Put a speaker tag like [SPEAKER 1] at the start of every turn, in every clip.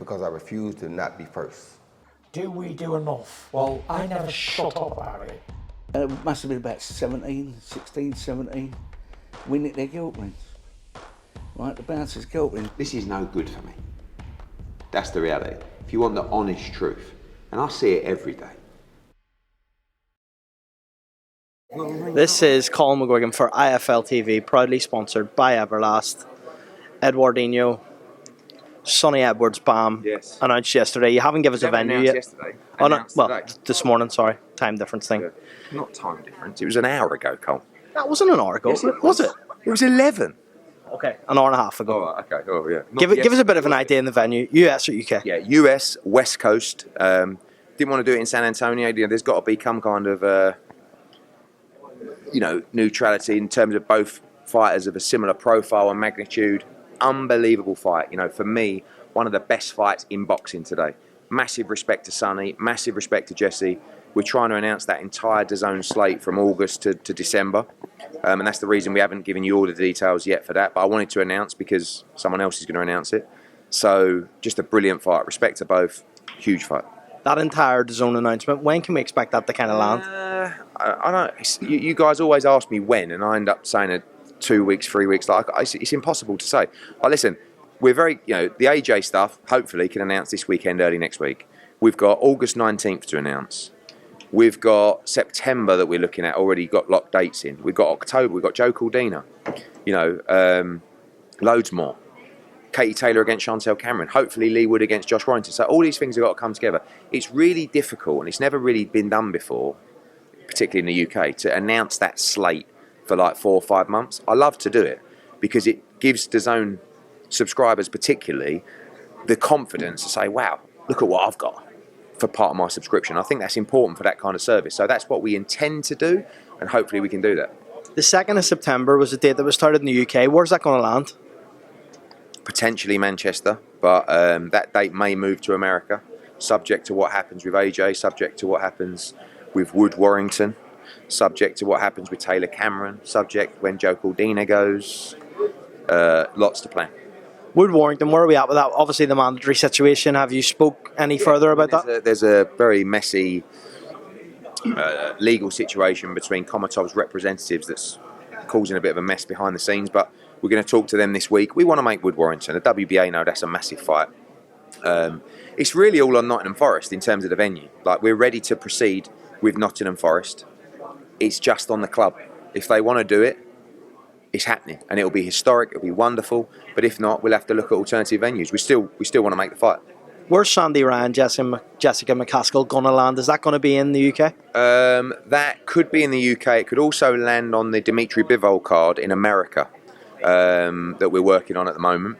[SPEAKER 1] because I refuse to not be first.
[SPEAKER 2] Do we do enough? Well, I never shut up about it.
[SPEAKER 3] It must have been about 16, 17. We nicked their guilt rings. Right, the bouncers' guilt rings.
[SPEAKER 4] This is no good for me. That's the reality. If you want the honest truth, and I see it every day.
[SPEAKER 5] This is Colin McGuigan for IFL TV, proudly sponsored by Everlast. Eduardinho, Sonny Edwards, BAM,
[SPEAKER 4] Yes.
[SPEAKER 5] announced yesterday. You haven't given us a venue yet.
[SPEAKER 4] Yesterday.
[SPEAKER 5] Oh no,
[SPEAKER 4] Announced
[SPEAKER 5] well,
[SPEAKER 4] today.
[SPEAKER 5] this morning. Sorry, time difference thing.
[SPEAKER 4] Yeah. Not time difference. It was an hour ago, Cole.
[SPEAKER 5] That wasn't an hour ago,
[SPEAKER 4] Yes, it
[SPEAKER 5] was it?
[SPEAKER 4] It was 11.
[SPEAKER 5] Okay, an hour and a half ago.
[SPEAKER 4] Oh, right, okay. Oh, yeah.
[SPEAKER 5] Give us a bit of an idea in the venue. US or UK?
[SPEAKER 4] Yeah, US, West Coast. Didn't want to do it in San Antonio. You know, there's got to be some kind of, neutrality in terms of both fighters of a similar profile and magnitude. Unbelievable fight. You know, for me, one of the best fights in boxing today. Massive respect to Sonny, massive respect to Jesse. We're trying to announce that entire DAZN slate from August to December. And that's the reason we haven't given you all the details yet for that. But I wanted to announce because someone else is going to announce it. So just a brilliant fight. Respect to both. Huge fight.
[SPEAKER 5] That entire DAZN announcement, when can we expect that to kind of land?
[SPEAKER 4] I don't. You guys always ask me when, and I end up saying it 2 weeks, 3 weeks. It's impossible to say. Listen, we're very, the AJ stuff. Hopefully, can announce this weekend, early next week. We've got August 19th to announce. We've got September that we're looking at. Already got locked dates in. We've got October. We've got Joe Caldina. Loads more. Katie Taylor against Chantel Cameron. Hopefully Lee Wood against Josh Warrington. So all these things have got to come together. It's really difficult, and it's never really been done before, particularly in the UK, to announce that slate for like 4 or 5 months. I love to do it because it gives DAZN subscribers particularly the confidence to say, wow, look at what I've got for part of my subscription. I think that's important for that kind of service. So that's what we intend to do, and hopefully we can do that.
[SPEAKER 5] The 2nd of September was a date that was started in the UK. Where's that going to land?
[SPEAKER 4] Potentially Manchester, but that date may move to America, subject to what happens with AJ, subject to what happens with Wood Warrington, subject to what happens with Taylor Cameron, subject when Joe Caldina goes. Lots to plan.
[SPEAKER 5] Wood Warrington, where are we at with that? Obviously the mandatory situation. Have you spoke any further about that?
[SPEAKER 4] There's a very messy legal situation between Komatov's representatives that's causing a bit of a mess behind the scenes, but we're going to talk to them this week. We want to make Wood Warrington. The WBA know that's a massive fight. It's really all on Nottingham Forest in terms of the venue. Like, we're ready to proceed with Nottingham Forest. It's just on the club. If they want to do it, it's happening, and it'll be historic. It'll be wonderful. But if not, we'll have to look at alternative venues. We still want to make the fight.
[SPEAKER 5] Where's Sandy Ryan, Jessica McCaskill going to land? Is that going to be in the UK?
[SPEAKER 4] That could be in the UK. It could also land on the Dimitri Bivol card in America that we're working on at the moment.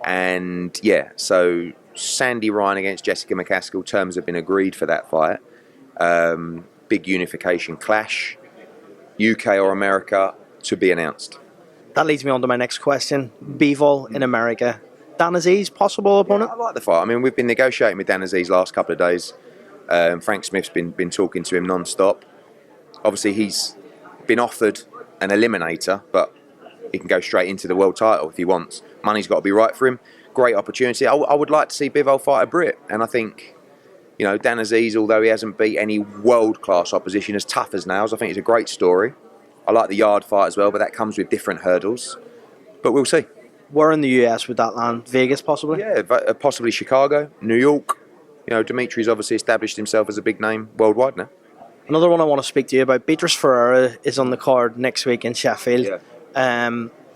[SPEAKER 4] And yeah, so Sandy Ryan against Jessica McCaskill, terms have been agreed for that fight. Big unification clash. UK or America to be announced.
[SPEAKER 5] That leads me on to my next question. Bivol in America. Dan Aziz, possible opponent?
[SPEAKER 4] I like the fight. I mean, we've been negotiating with Dan Aziz last couple of days. Frank Smith's been talking to him non-stop. Obviously, he's been offered an eliminator, but he can go straight into the world title if he wants. Money's got to be right for him. Great opportunity. I would like to see Bivol fight a Brit, and I think, Dan Aziz, although he hasn't beat any world-class opposition as tough as nails, I think it's a great story. I like the yard fight as well, but that comes with different hurdles. But we'll see.
[SPEAKER 5] Where in the US would that land? Vegas, possibly?
[SPEAKER 4] Yeah, possibly Chicago, New York. Dimitri's obviously established himself as a big name worldwide now.
[SPEAKER 5] Another one I want to speak to you about. Beatrice Ferreira is on the card next week in Sheffield.
[SPEAKER 4] Yeah.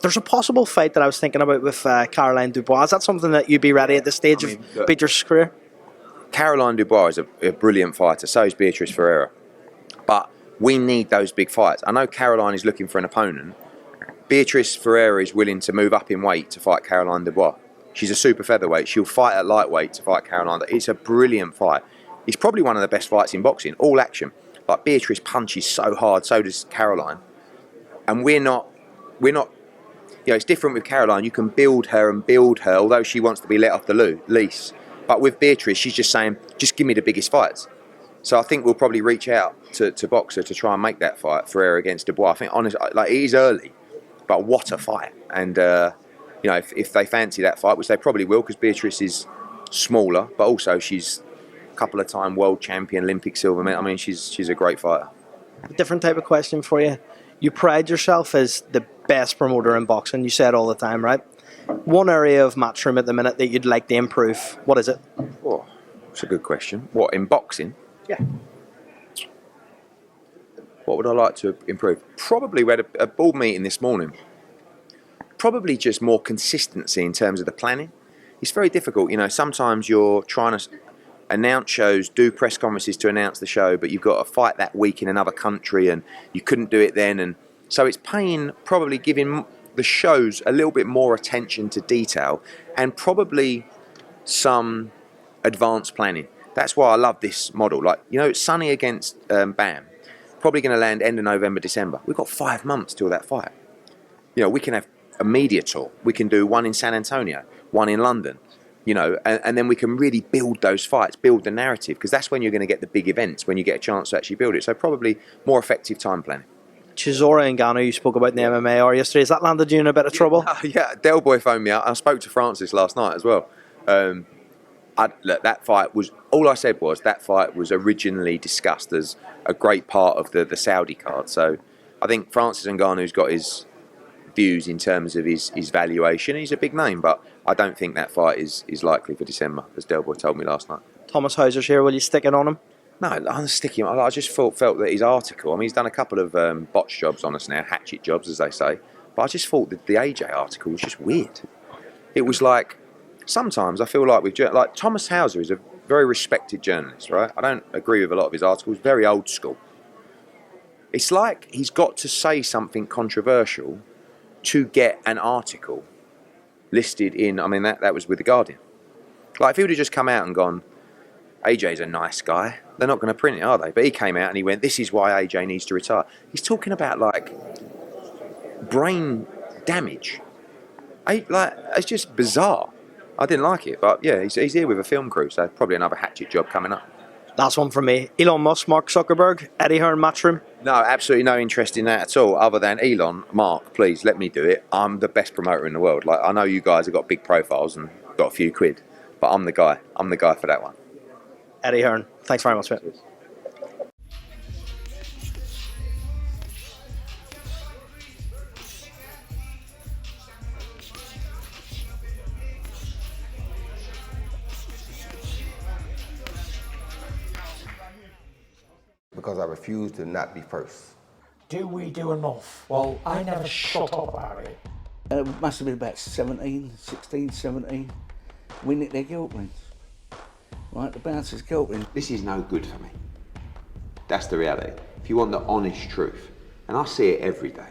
[SPEAKER 5] There's a possible fight that I was thinking about with Caroline Dubois. Is that something that you'd be ready at this stage of Beatrice's career?
[SPEAKER 4] Caroline Dubois is a brilliant fighter, so is Beatrice Ferreira. But we need those big fights. I know Caroline is looking for an opponent. Beatrice Ferreira is willing to move up in weight to fight Caroline Dubois. She's a super featherweight. She'll fight at lightweight to fight Caroline. It's a brilliant fight. It's probably one of the best fights in boxing, all action. Like, Beatrice punches so hard, so does Caroline. And we're not, it's different with Caroline. You can build her, although she wants to be let off the leash. But with Beatrice, she's just saying, just give me the biggest fights. So I think we'll probably reach out to Boxer to try and make that fight, Ferreira against Dubois. I think, honestly, it is early, but what a fight. And, if they fancy that fight, which they probably will, because Beatrice is smaller, but also she's a couple of time world champion, Olympic silver medal. I mean, she's a great fighter.
[SPEAKER 5] A different type of question for you. You pride yourself as the best promoter in boxing. You say it all the time, right? One area of Matchroom at the minute that you'd like to improve. What is it?
[SPEAKER 4] Oh, that's a good question. What, in boxing?
[SPEAKER 5] Yeah.
[SPEAKER 4] What would I like to improve? Probably, we had a board meeting this morning. Probably just more consistency in terms of the planning. It's very difficult, you know, sometimes you're trying to announce shows, do press conferences to announce the show, but you've got to fight that week in another country and you couldn't do it then. And so it's probably giving the shows a little bit more attention to detail and probably some advanced planning. That's why I love this model. Like, you know, Sonny against Bam, probably going to land end of November, December. We've got 5 months till that fight. You know, we can have a media tour. We can do one in San Antonio, one in London, you know, and then we can really build those fights, build the narrative, because that's when you're going to get the big events, when you get a chance to actually build it. So probably more effective time planning.
[SPEAKER 5] Chisora and Ngannou, you spoke about in the MMA yesterday. Has that landed you in a bit of trouble?
[SPEAKER 4] Yeah, Del Boy phoned me out. I spoke to Francis last night as well. Look, that fight was, all I said was that fight was originally discussed as a great part of the Saudi card. So I think Francis Ngannou's got his views in terms of his valuation. He's a big name, but I don't think that fight is likely for December, as Del Boy told me last night.
[SPEAKER 5] Thomas Hauser's here. Will you stick it on him?
[SPEAKER 4] No, I'm sticking. I just felt that his article, I mean, he's done a couple of botch jobs on us now, hatchet jobs, as they say, but I just thought that the AJ article was just weird. It was like, sometimes I feel like like Thomas Hauser is a very respected journalist, right? I don't agree with a lot of his articles, very old school. It's like he's got to say something controversial to get an article listed in, I mean, that was with The Guardian. Like, if he would have just come out and gone, AJ's a nice guy, they're not going to print it, are they? But he came out and he went, this is why AJ needs to retire. He's talking about, like, brain damage. It's just bizarre. I didn't like it, but yeah, he's here with a film crew, so probably another hatchet job coming up.
[SPEAKER 5] Last one from me. Elon Musk, Mark Zuckerberg, Eddie Hearn, Matchroom.
[SPEAKER 4] No, absolutely no interest in that at all, other than Elon, Mark, please let me do it. I'm the best promoter in the world. Like, I know you guys have got big profiles and got a few quid, but I'm the guy. I'm the guy for that one.
[SPEAKER 5] Eddie Hearn. Thanks very much, mate.
[SPEAKER 1] Because I refuse to not be first.
[SPEAKER 2] Do we do enough? Well, I never shut up about it.
[SPEAKER 3] It must have been about 16, 17. We nicked their guilt rings. Right, the bouncer's guilt ring.
[SPEAKER 6] This is no good for me. That's the reality. If you want the honest truth, and I see it every day,